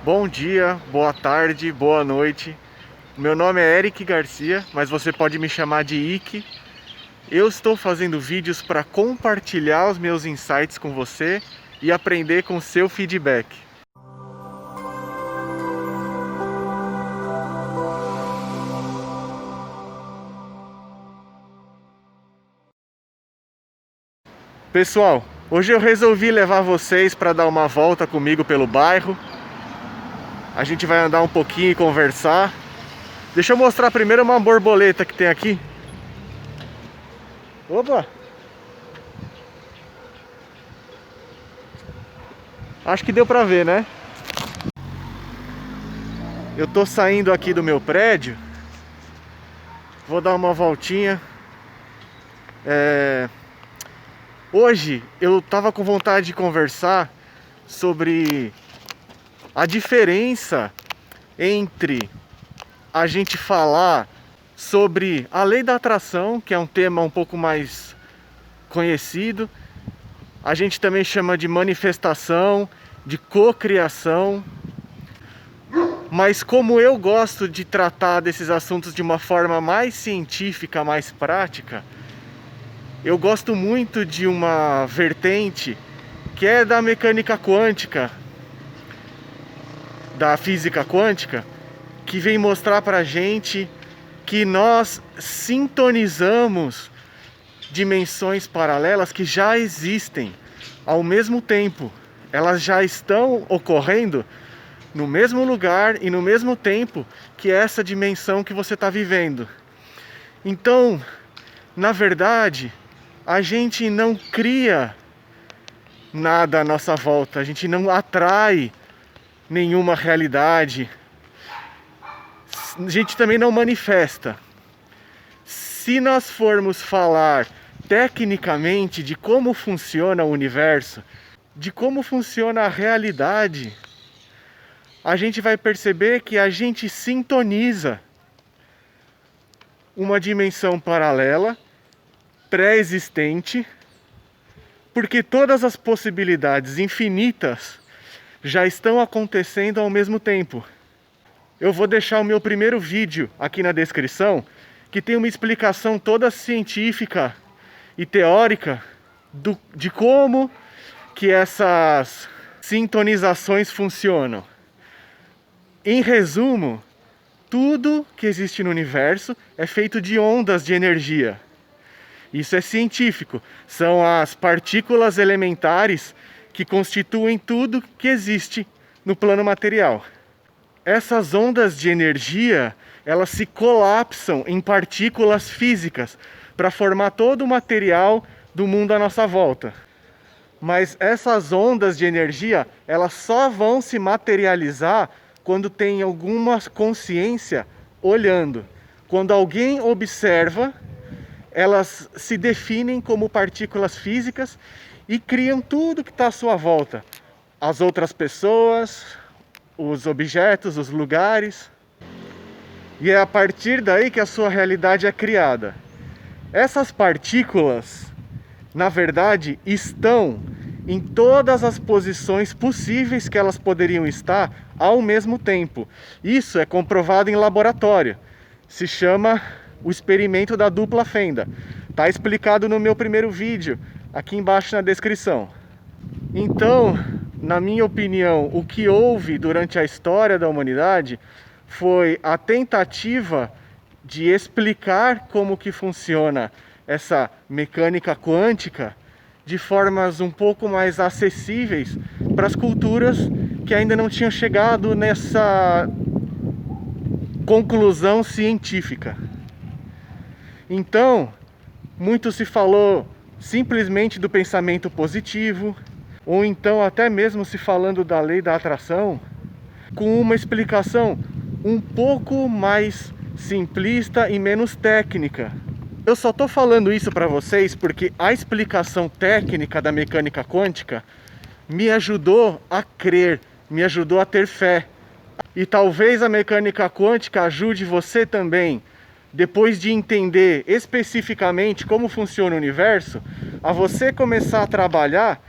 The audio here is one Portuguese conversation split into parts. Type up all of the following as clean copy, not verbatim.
Bom dia, boa tarde, boa noite. Meu nome é Eric Garcia, mas você pode me chamar de Ike. Eu estou fazendo vídeos para compartilhar os meus insights com você e aprender com seu feedback. Pessoal, hoje eu resolvi levar vocês para dar uma volta comigo pelo bairro. A gente vai andar um pouquinho e conversar. Deixa eu mostrar primeiro uma borboleta que tem aqui. Opa! Acho que deu pra ver, né? Eu tô saindo aqui do meu prédio. Vou dar uma voltinha. Hoje eu tava com vontade de conversar sobre a diferença entre a gente falar sobre a lei da atração, que é um tema um pouco mais conhecido. A gente também chama de manifestação, de cocriação. Mas como eu gosto de tratar desses assuntos de uma forma mais científica, mais prática, eu gosto muito de uma vertente que é da mecânica quântica, da física quântica, que vem mostrar pra gente que nós sintonizamos dimensões paralelas que já existem ao mesmo tempo. Elas já estão ocorrendo no mesmo lugar e no mesmo tempo que essa dimensão que você está vivendo. Então, na verdade, a gente não cria nada à nossa volta, a gente não atrai nenhuma realidade, a gente também não manifesta. Se nós formos falar tecnicamente de como funciona o universo, de como funciona a realidade, a gente vai perceber que a gente sintoniza uma dimensão paralela, pré-existente, porque todas as possibilidades infinitas já estão acontecendo ao mesmo tempo. Eu vou deixar o meu primeiro vídeo aqui na descrição, que tem uma explicação toda científica e teórica de como que essas sintonizações funcionam. Em resumo, tudo que existe no universo é feito de ondas de energia. Isso é científico. São as partículas elementares que constituem tudo que existe no plano material. Essas ondas de energia, elas se colapsam em partículas físicas para formar todo o material do mundo à nossa volta. Mas essas ondas de energia, elas só vão se materializar quando tem alguma consciência olhando. Quando alguém observa, elas se definem como partículas físicas e criam tudo que está à sua volta. As outras pessoas, os objetos, os lugares. E é a partir daí que a sua realidade é criada. Essas partículas, na verdade, estão em todas as posições possíveis que elas poderiam estar ao mesmo tempo. Isso é comprovado em laboratório. Se chama o experimento da dupla fenda. Está explicado no meu primeiro vídeo, aqui embaixo na descrição. Então, na minha opinião, o que houve durante a história da humanidade foi a tentativa de explicar como que funciona essa mecânica quântica de formas um pouco mais acessíveis para as culturas que ainda não tinham chegado nessa conclusão científica. Então, muito se falou simplesmente do pensamento positivo, ou então até mesmo se falando da lei da atração, com uma explicação um pouco mais simplista e menos técnica. Eu só estou falando isso para vocês porque a explicação técnica da mecânica quântica me ajudou a crer, me ajudou a ter fé. E talvez a mecânica quântica ajude você também, depois de entender especificamente como funciona o universo, a você começar a trabalhar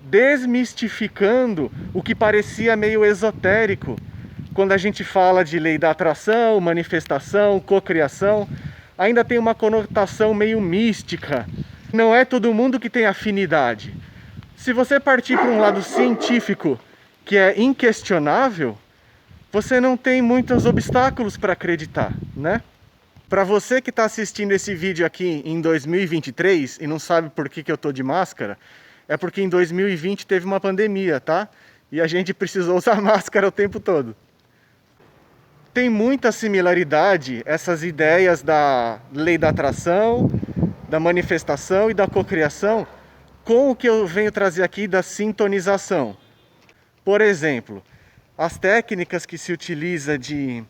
desmistificando o que parecia meio esotérico quando a gente fala de lei da atração, manifestação, cocriação. Ainda tem uma conotação meio mística. Não é todo mundo que tem afinidade. Se você partir para um lado científico, que é inquestionável, você não tem muitos obstáculos para acreditar, né? Para você que está assistindo esse vídeo aqui em 2023 e não sabe por que eu estou de máscara, é porque em 2020 teve uma pandemia, tá? E a gente precisou usar máscara o tempo todo. Tem muita similaridade essas ideias da lei da atração, da manifestação e da cocriação com o que eu venho trazer aqui da sintonização. Por exemplo, as técnicas que se utiliza de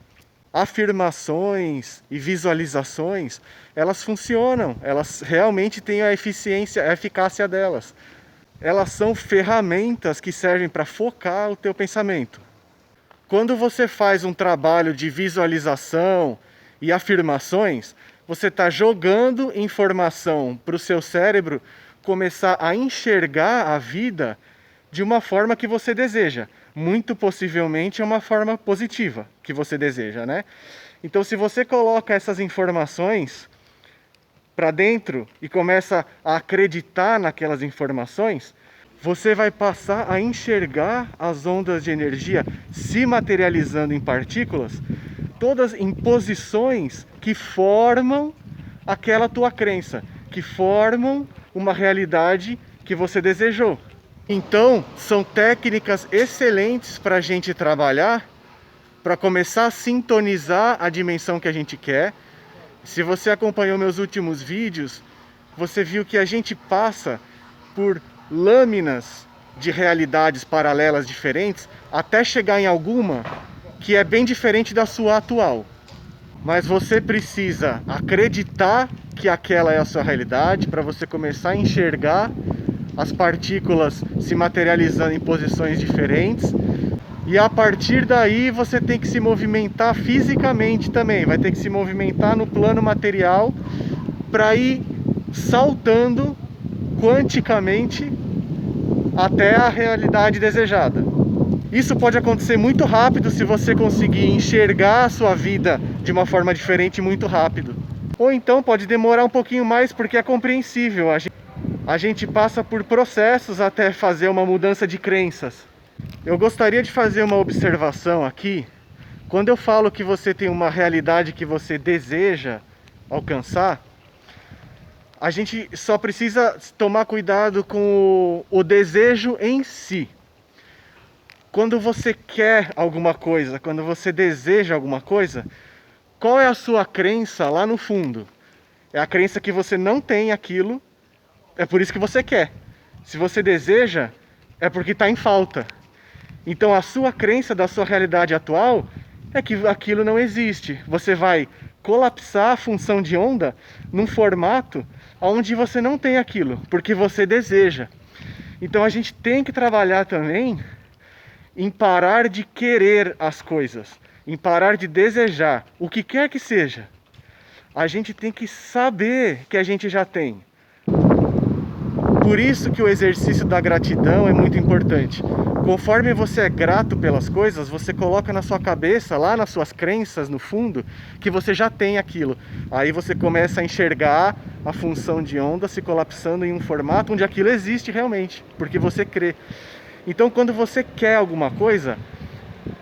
afirmações e visualizações, elas funcionam, elas realmente têm a eficiência, a eficácia delas. Elas são ferramentas que servem para focar o teu pensamento. Quando você faz um trabalho de visualização e afirmações, você está jogando informação para o seu cérebro começar a enxergar a vida de uma forma que você deseja. Muito possivelmente é uma forma positiva que você deseja, né? Então, se você coloca essas informações para dentro e começa a acreditar naquelas informações, você vai passar a enxergar as ondas de energia se materializando em partículas, todas em posições que formam aquela tua crença, que formam uma realidade que você desejou. Então, são técnicas excelentes para a gente trabalhar, para começar a sintonizar a dimensão que a gente quer. Se você acompanhou meus últimos vídeos, você viu que a gente passa por lâminas de realidades paralelas diferentes até chegar em alguma que é bem diferente da sua atual. Mas você precisa acreditar que aquela é a sua realidade para você começar a enxergar as partículas se materializando em posições diferentes. E a partir daí você tem que se movimentar fisicamente também, vai ter que se movimentar no plano material para ir saltando quanticamente até a realidade desejada. Isso pode acontecer muito rápido se você conseguir enxergar a sua vida de uma forma diferente muito rápido. Ou então pode demorar um pouquinho mais porque é compreensível. A gente passa por processos até fazer uma mudança de crenças. Eu gostaria de fazer uma observação aqui. Quando eu falo que você tem uma realidade que você deseja alcançar, a gente só precisa tomar cuidado com o desejo em si. Quando você quer alguma coisa, quando você deseja alguma coisa, qual é a sua crença lá no fundo? É a crença que você não tem aquilo, é por isso que você quer. Se você deseja, é porque está em falta. Então a sua crença da sua realidade atual é que aquilo não existe. Você vai colapsar a função de onda num formato onde você não tem aquilo, porque você deseja. Então a gente tem que trabalhar também em parar de querer as coisas, em parar de desejar, o que quer que seja. A gente tem que saber que a gente já tem. Por isso que o exercício da gratidão é muito importante. Conforme você é grato pelas coisas, você coloca na sua cabeça, lá nas suas crenças, no fundo, que você já tem aquilo. Aí você começa a enxergar a função de onda se colapsando em um formato onde aquilo existe realmente, porque você crê. Então, quando você quer alguma coisa,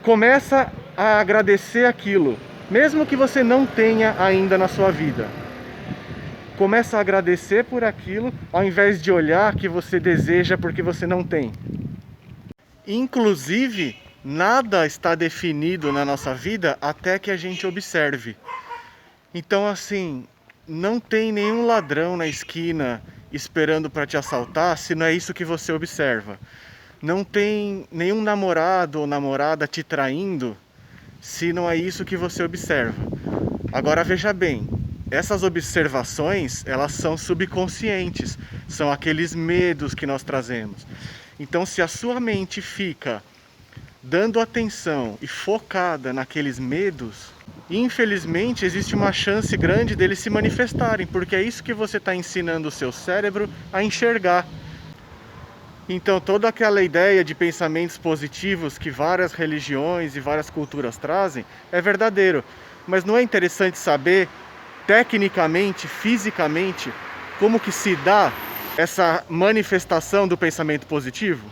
começa a agradecer aquilo, mesmo que você não tenha ainda na sua vida. Começa a agradecer por aquilo, ao invés de olhar que você deseja porque você não tem. Inclusive, nada está definido na nossa vida até que a gente observe. Então, assim, não tem nenhum ladrão na esquina esperando para te assaltar se não é isso que você observa. Não tem nenhum namorado ou namorada te traindo se não é isso que você observa. Agora veja bem, essas observações, elas são subconscientes, são aqueles medos que nós trazemos. Então, se a sua mente fica dando atenção e focada naqueles medos, infelizmente existe uma chance grande deles se manifestarem, porque é isso que você está ensinando o seu cérebro a enxergar. Então toda aquela ideia de pensamentos positivos que várias religiões e várias culturas trazem é verdadeiro. Mas não é interessante saber, tecnicamente, fisicamente, como que se dá essa manifestação do pensamento positivo?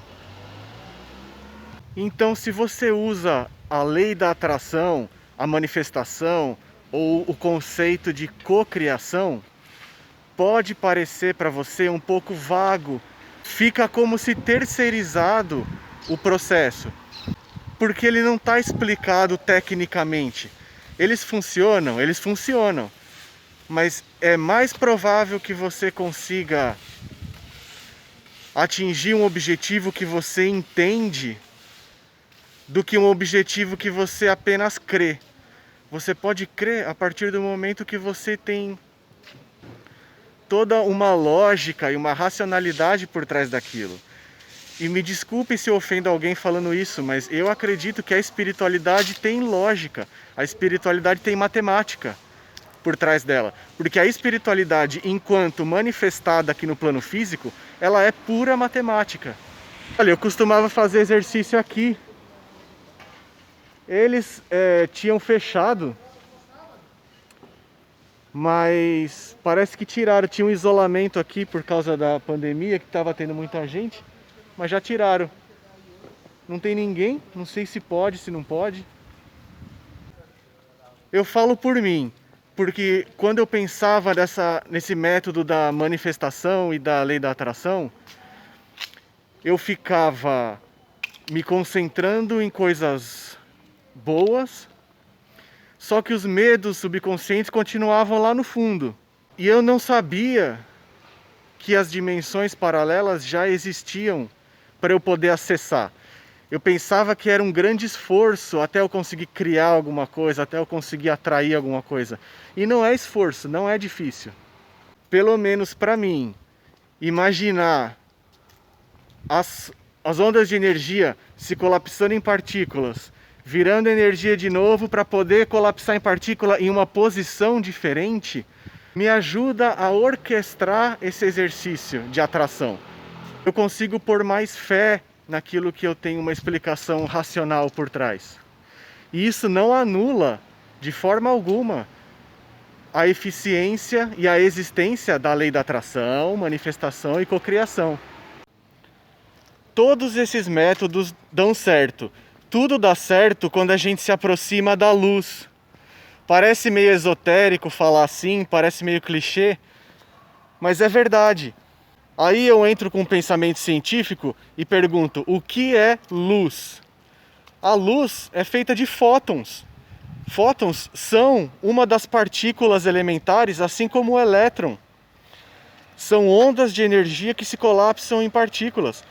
Então, se você usa a lei da atração, a manifestação ou o conceito de cocriação, pode parecer para você um pouco vago, fica como se terceirizado o processo, porque ele não está explicado tecnicamente. Eles funcionam, mas é mais provável que você consiga atingir um objetivo que você entende do que um objetivo que você apenas crê. Você pode crer a partir do momento que você tem toda uma lógica e uma racionalidade por trás daquilo. E me desculpe se eu ofendo alguém falando isso, mas eu acredito que a espiritualidade tem lógica, a espiritualidade tem matemática por trás dela. Porque a espiritualidade, enquanto manifestada aqui no plano físico, ela é pura matemática. Olha, eu costumava fazer exercício aqui. Eles tinham fechado, mas parece que tiraram. Tinha um isolamento aqui por causa da pandemia, que estava tendo muita gente, mas já tiraram. Não tem ninguém, não sei se pode, se não pode. Eu falo por mim, porque quando eu pensava nesse método da manifestação e da lei da atração, eu ficava me concentrando em coisas boas, só que os medos subconscientes continuavam lá no fundo. E eu não sabia que as dimensões paralelas já existiam para eu poder acessar. Eu pensava que era um grande esforço até eu conseguir criar alguma coisa, até eu conseguir atrair alguma coisa. E não é esforço, não é difícil. Pelo menos para mim, imaginar as ondas de energia se colapsando em partículas, virando energia de novo para poder colapsar em partícula em uma posição diferente, me ajuda a orquestrar esse exercício de atração. Eu consigo pôr mais fé naquilo que eu tenho uma explicação racional por trás. E isso não anula, de forma alguma, a eficiência e a existência da lei da atração, manifestação e cocriação. Todos esses métodos dão certo. Tudo dá certo quando a gente se aproxima da luz. Parece meio esotérico falar assim, parece meio clichê, mas é verdade. Aí eu entro com um pensamento científico e pergunto, o que é luz? A luz é feita de fótons. Fótons são uma das partículas elementares, assim como o elétron. São ondas de energia que se colapsam em partículas.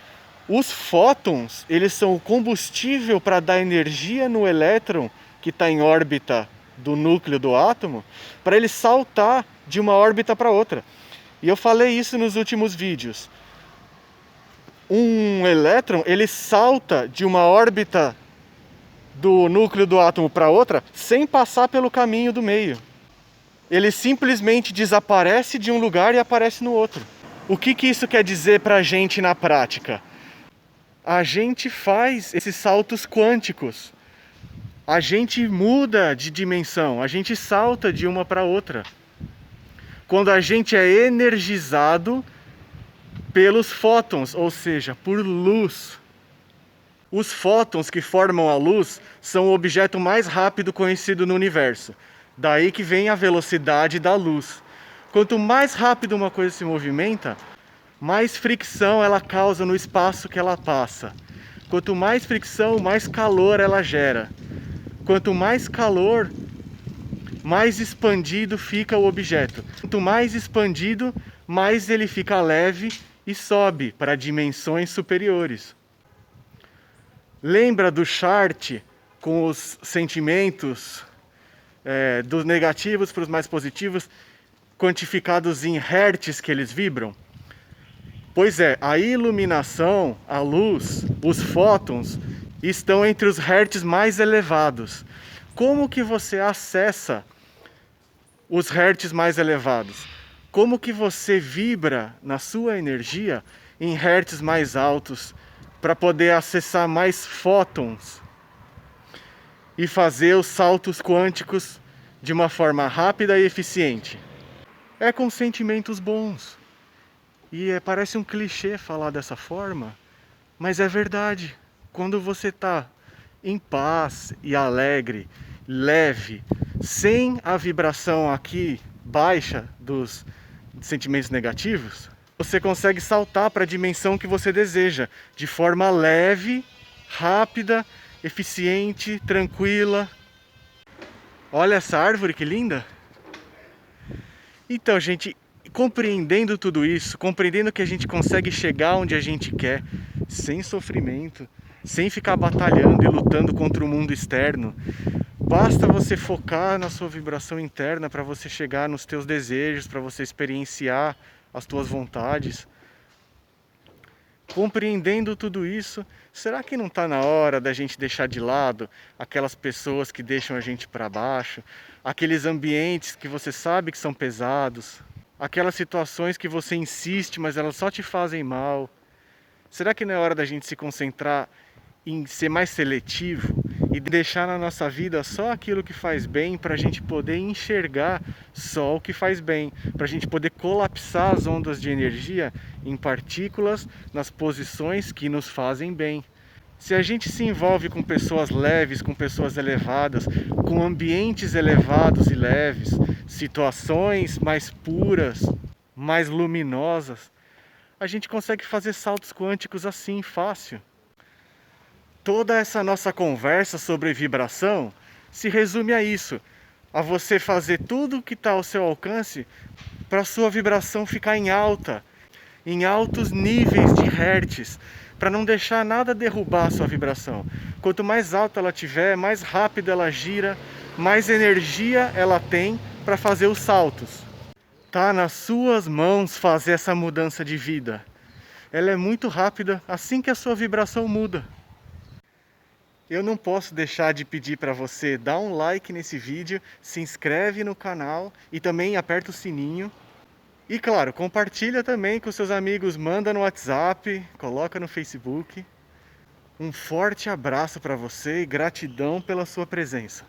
Os fótons, eles são o combustível para dar energia no elétron que está em órbita do núcleo do átomo, para ele saltar de uma órbita para outra. E eu falei isso nos últimos vídeos. Um elétron, ele salta de uma órbita do núcleo do átomo para outra sem passar pelo caminho do meio. Ele simplesmente desaparece de um lugar e aparece no outro. O que isso quer dizer para a gente na prática? A gente faz esses saltos quânticos. A gente muda de dimensão, a gente salta de uma para outra. Quando a gente é energizado pelos fótons, ou seja, por luz. Os fótons que formam a luz são o objeto mais rápido conhecido no universo. Daí que vem a velocidade da luz. Quanto mais rápido uma coisa se movimenta, mais fricção ela causa no espaço que ela passa. Quanto mais fricção, mais calor ela gera. Quanto mais calor, mais expandido fica o objeto. Quanto mais expandido, mais ele fica leve e sobe para dimensões superiores. Lembra do chart com os sentimentos dos negativos para os mais positivos, quantificados em hertz que eles vibram? Pois é, a iluminação, a luz, os fótons estão entre os hertz mais elevados. Como que você acessa os hertz mais elevados? Como que você vibra na sua energia em hertz mais altos, para poder acessar mais fótons e fazer os saltos quânticos de uma forma rápida e eficiente. É com sentimentos bons. E parece um clichê falar dessa forma, mas é verdade. Quando você está em paz e alegre, leve, sem a vibração aqui baixa dos sentimentos negativos, você consegue saltar para a dimensão que você deseja, de forma leve, rápida, eficiente, tranquila. Olha essa árvore que linda! Então, gente, compreendendo tudo isso, compreendendo que a gente consegue chegar onde a gente quer, sem sofrimento, sem ficar batalhando e lutando contra o mundo externo, basta você focar na sua vibração interna para você chegar nos teus desejos, para você experienciar as tuas vontades. Compreendendo tudo isso, será que não está na hora da gente deixar de lado aquelas pessoas que deixam a gente para baixo, aqueles ambientes que você sabe que são pesados, aquelas situações que você insiste, mas elas só te fazem mal? Será que não é hora da gente se concentrar em ser mais seletivo e deixar na nossa vida só aquilo que faz bem, para a gente poder enxergar só o que faz bem, para a gente poder colapsar as ondas de energia em partículas nas posições que nos fazem bem? Se a gente se envolve com pessoas leves, com pessoas elevadas, com ambientes elevados e leves, situações mais puras, mais luminosas, a gente consegue fazer saltos quânticos assim, fácil. Toda essa nossa conversa sobre vibração se resume a isso, a você fazer tudo o que está ao seu alcance para a sua vibração ficar em alta, em altos níveis de hertz, para não deixar nada derrubar a sua vibração. Quanto mais alta ela tiver, mais rápido ela gira, mais energia ela tem para fazer os saltos. Tá nas suas mãos fazer essa mudança de vida. Ela é muito rápida assim que a sua vibração muda. Eu não posso deixar de pedir para você dar um like nesse vídeo, se inscreve no canal e também aperta o sininho. E claro, compartilha também com seus amigos, manda no WhatsApp, coloca no Facebook. Um forte abraço para você e gratidão pela sua presença.